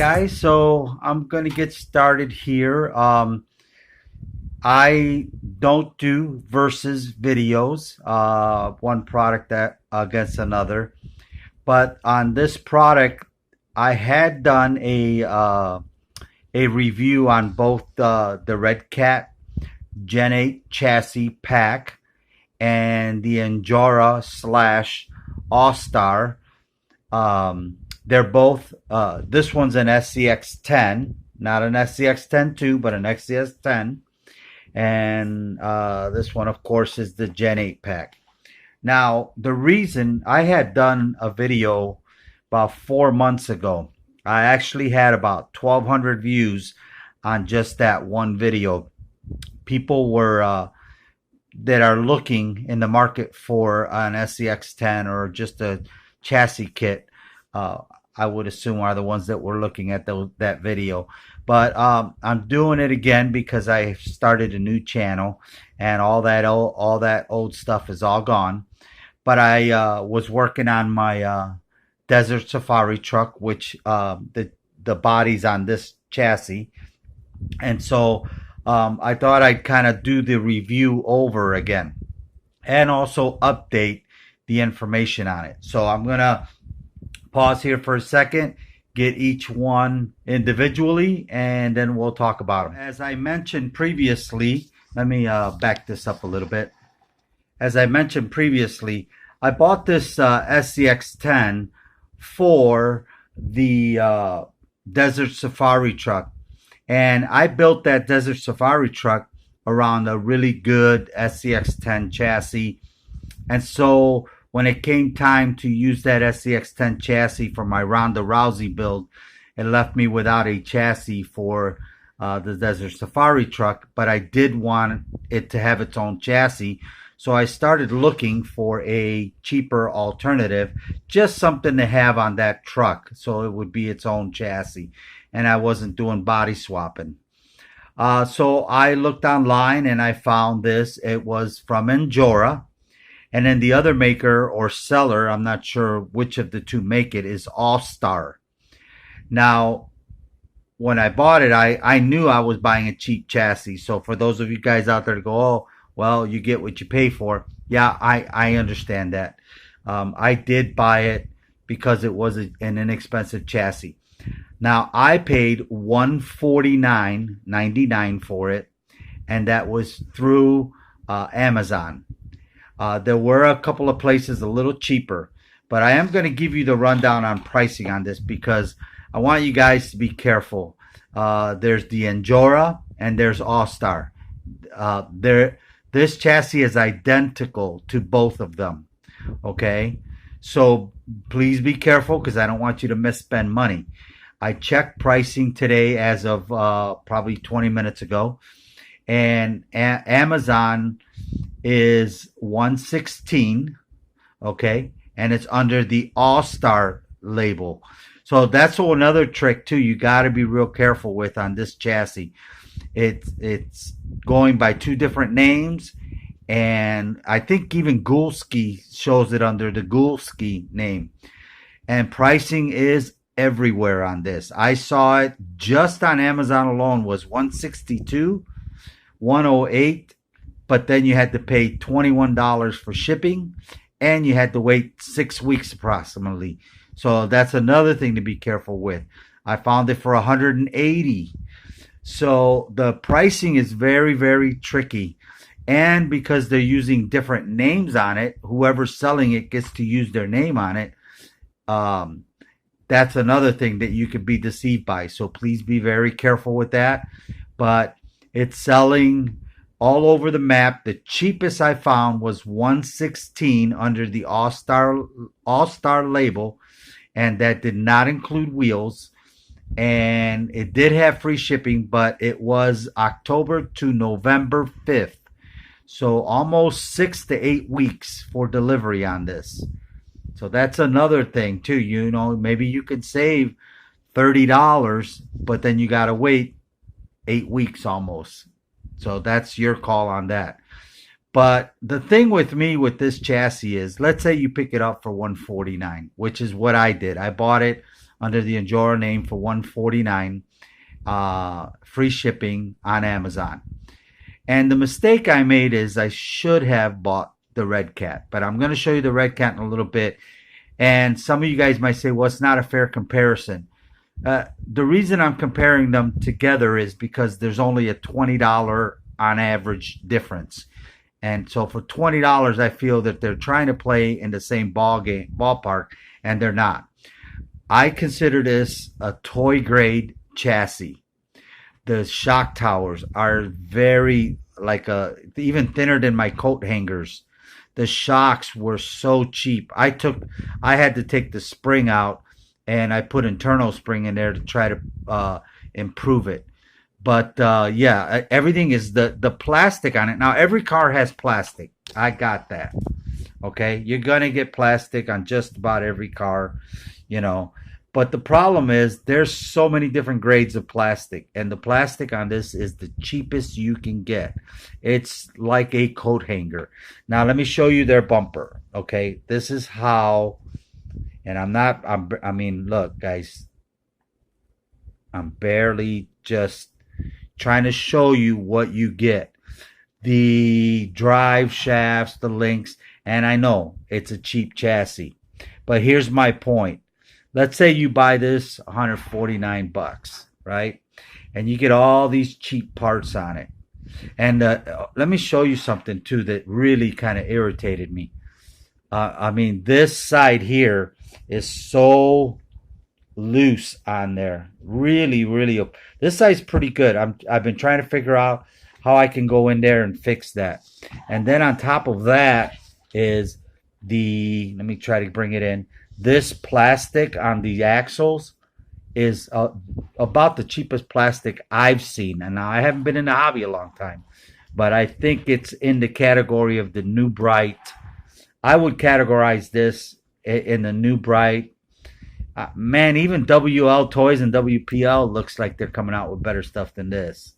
guys, so I'm gonna get started here. I don't do versus videos, one product that against another, but on this product I had done a review on both the Redcat Gen8 chassis pack and the Injora Austar. They're both, this one's an Scx10, not an Scx10 but an Scx10. And this one, of course, is the Gen8 pack. Now, the reason I had done a video about 4 months ago, I actually had about 1,200 views on just that one video. People were that are looking in the market for an Scx10 or just a chassis kit, I would assume are the ones that were looking at that video. But I'm doing it again because I started a new channel and all that old stuff is all gone. But I was working on my Desert Safari truck, which the body's on this chassis, and so I thought I'd kind of do the review over again and also update the information on it. So I'm gonna pause here for a second, get each one individually, and then we'll talk about them. As I mentioned previously, let me back this up a little bit. As I mentioned previously, I bought this Scx10 for the Desert Safari truck, and I built that Desert Safari truck around a really good Scx10 chassis. And so when it came time to use that Scx10 chassis for my Ronda Rousey build, it left me without a chassis for the Desert Safari truck, but I did want it to have its own chassis. So I started looking for a cheaper alternative, just something to have on that truck so it would be its own chassis, and I wasn't doing body swapping. So I looked online and I found this. It was from Injora. And then the other maker or seller, I'm not sure which of the two make it, is Austar. Now, when I bought it, I knew I was buying a cheap chassis. So for those of you guys out there to go, oh, well, you get what you pay for. Yeah, I understand that. I did buy it because it was an inexpensive chassis. Now, I paid $149.99 for it, and that was through Amazon. There were a couple of places a little cheaper, but I am going to give you the rundown on pricing on this because I want you guys to be careful. There's the Injora and there's Austar. This chassis is identical to both of them. Okay, so please be careful because I don't want you to misspend money. I checked pricing today as of probably 20 minutes ago, and Amazon is $116, okay, and it's under the Austar label. So that's another trick too. You got to be real careful with on this chassis. It's going by two different names, and I think even Gulski shows it under the Gulski name. And pricing is everywhere on this. I saw it just on Amazon alone was $162, $108. But then you had to pay $21 for shipping, and you had to wait 6 weeks approximately. So that's another thing to be careful with. I found it for $180. So the pricing is very, very tricky. And because they're using different names on it, whoever's selling it gets to use their name on it. That's another thing that you could be deceived by. So please be very careful with that. But it's selling all over the map. The cheapest I found was $116 under the Austar label, and that did not include wheels, and it did have free shipping, but it was October to November 5th, so almost 6 to 8 weeks for delivery on this. So that's another thing too. You know, maybe you could save $30, but then you got to wait 8 weeks almost. So that's your call on that. But the thing with me with this chassis is, let's say you pick it up for $149, which is what I did. I bought it under the Injora name for $149, free shipping on Amazon. And the mistake I made is I should have bought the Redcat, but I'm going to show you the Redcat in a little bit. And some of you guys might say, well, it's not a fair comparison. The reason I'm comparing them together is because there's only a $20 on average difference. And so for $20, I feel that they're trying to play in the same ballpark, and they're not. I consider this a toy grade chassis. The shock towers are very even thinner than my coat hangers. The shocks were so cheap. I had to take the spring out, and I put internal spring in there to try to improve it. But yeah, everything is the plastic on it. Now every car has plastic. I got that. Okay, you're gonna get plastic on just about every car, you know. But the problem is there's so many different grades of plastic, and the plastic on this is the cheapest you can get. It's like a coat hanger. Now let me show you their bumper. Okay, this is how, and I mean, look, guys, I'm barely just trying to show you what you get. The drive shafts, the links, and I know it's a cheap chassis, but here's my point. Let's say you buy this $149, right? And you get all these cheap parts on it. And let me show you something too that really kind of irritated me. I mean, this side here is so loose on there. Really, really. This side's pretty good. I've been trying to figure out how I can go in there and fix that. And then on top of that is let me try to bring it in. This plastic on the axles is about the cheapest plastic I've seen. And now I haven't been in the hobby a long time, but I think it's in the category of the New Bright. I would categorize this in the New Bright. Man, even WL Toys and WPL looks like they're coming out with better stuff than this.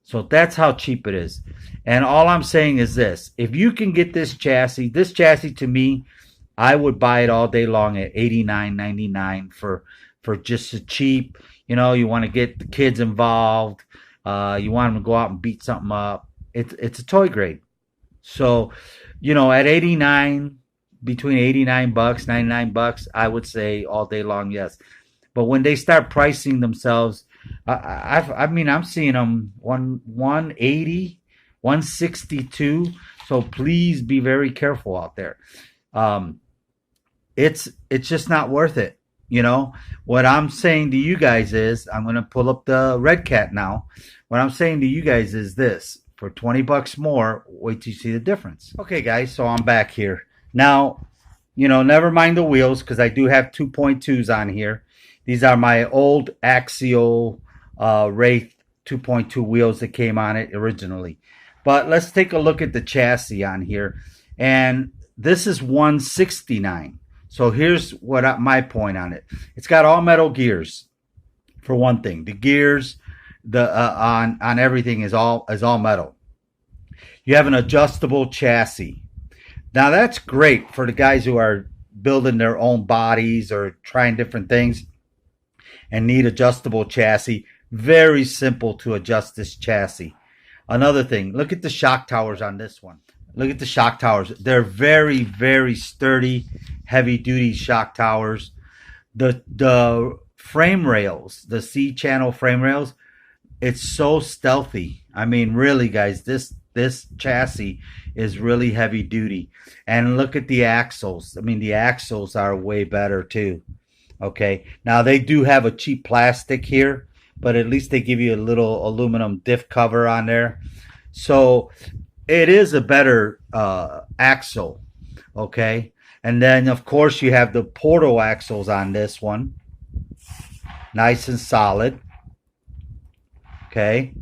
So that's how cheap it is. And all I'm saying is this. If you can get this chassis to me, I would buy it all day long at $89.99 for just a cheap, you know, you want to get the kids involved. You want them to go out and beat something up. It's a toy grade. So, you know, at between $89, $99, I would say all day long, yes. But when they start pricing themselves, I mean, I'm seeing them 180, 162. So please be very careful out there. It's just not worth it. You know, what I'm saying to you guys is, I'm going to pull up the Redcat now. What I'm saying to you guys is this: for $20 more, wait till you see the difference. Okay, guys, so I'm back here. Now, you know, never mind the wheels, because I do have 2.2s on here. These are my old Axial Wraith 2.2 wheels that came on it originally. But let's take a look at the chassis on here. And this is 169. So here's what my point on it. It's got all metal gears, for one thing. The gears on everything is all metal. You have an adjustable chassis. Now that's great for the guys who are building their own bodies or trying different things and need adjustable chassis. Very simple to adjust this chassis. Another thing, look at the shock towers on this one. Look at the shock towers. They're very, very sturdy, heavy-duty shock towers. The frame rails, the C-channel frame rails, it's so stealthy. I mean, really, guys, this chassis is really heavy-duty. And look at the axles. I mean, the axles are way better, too. Okay, now they do have a cheap plastic here, but at least they give you a little aluminum diff cover on there. So it is a better axle, okay? And then, of course, you have the portal axles on this one. Nice and solid, okay?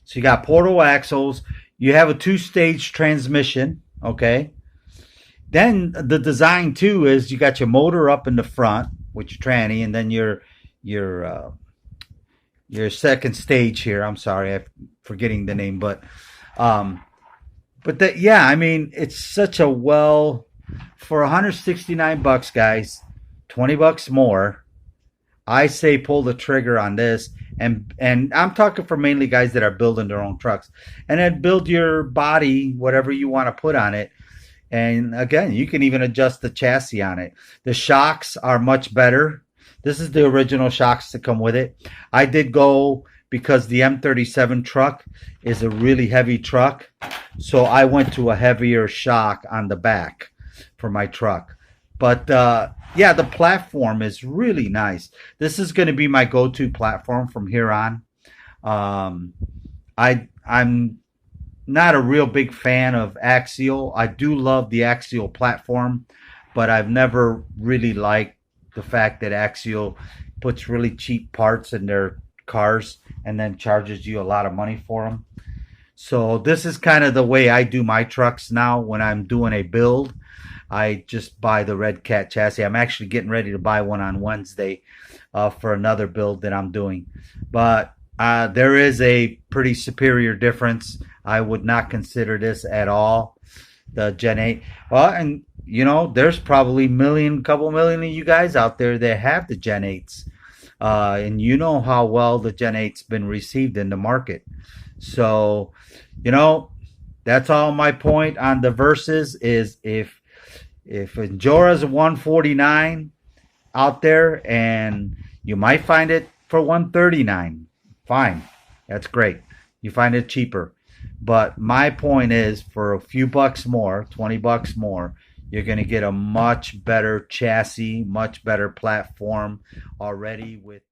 So you got portal axles. You have a 2-stage transmission, okay? Then the design, too, is you got your motor up in the front with your tranny, and then your second stage here. I'm sorry, I'm forgetting the name, but that, yeah, I mean, it's such a for $169, guys, $20 more. I say pull the trigger on this, and I'm talking for mainly guys that are building their own trucks, and then build your body whatever you want to put on it. And again, you can even adjust the chassis on it. The shocks are much better. This is the original shocks that come with it. I did go because the M37 truck is a really heavy truck. So I went to a heavier shock on the back for my truck. But yeah, the platform is really nice. This is going to be my go-to platform from here on. I'm not a real big fan of Axial. I do love the Axial platform, but I've never really liked the fact that Axial puts really cheap parts in their cars and then charges you a lot of money for them. So this is kind of the way I do my trucks now when I'm doing a build. I just buy the Redcat chassis. I'm actually getting ready to buy one on Wednesday for another build that I'm doing. But there is a pretty superior difference. I would not consider this at all, the Gen 8. Well, and you know, there's probably couple million of you guys out there that have the Gen 8s. And you know how well the Gen 8's been received in the market. So, you know, that's all my point on the verses is if Injora's 149 out there and you might find it for 139, fine. That's great. You find it cheaper. But my point is for a few bucks more, 20 bucks more, you're going to get a much better chassis, much better platform already with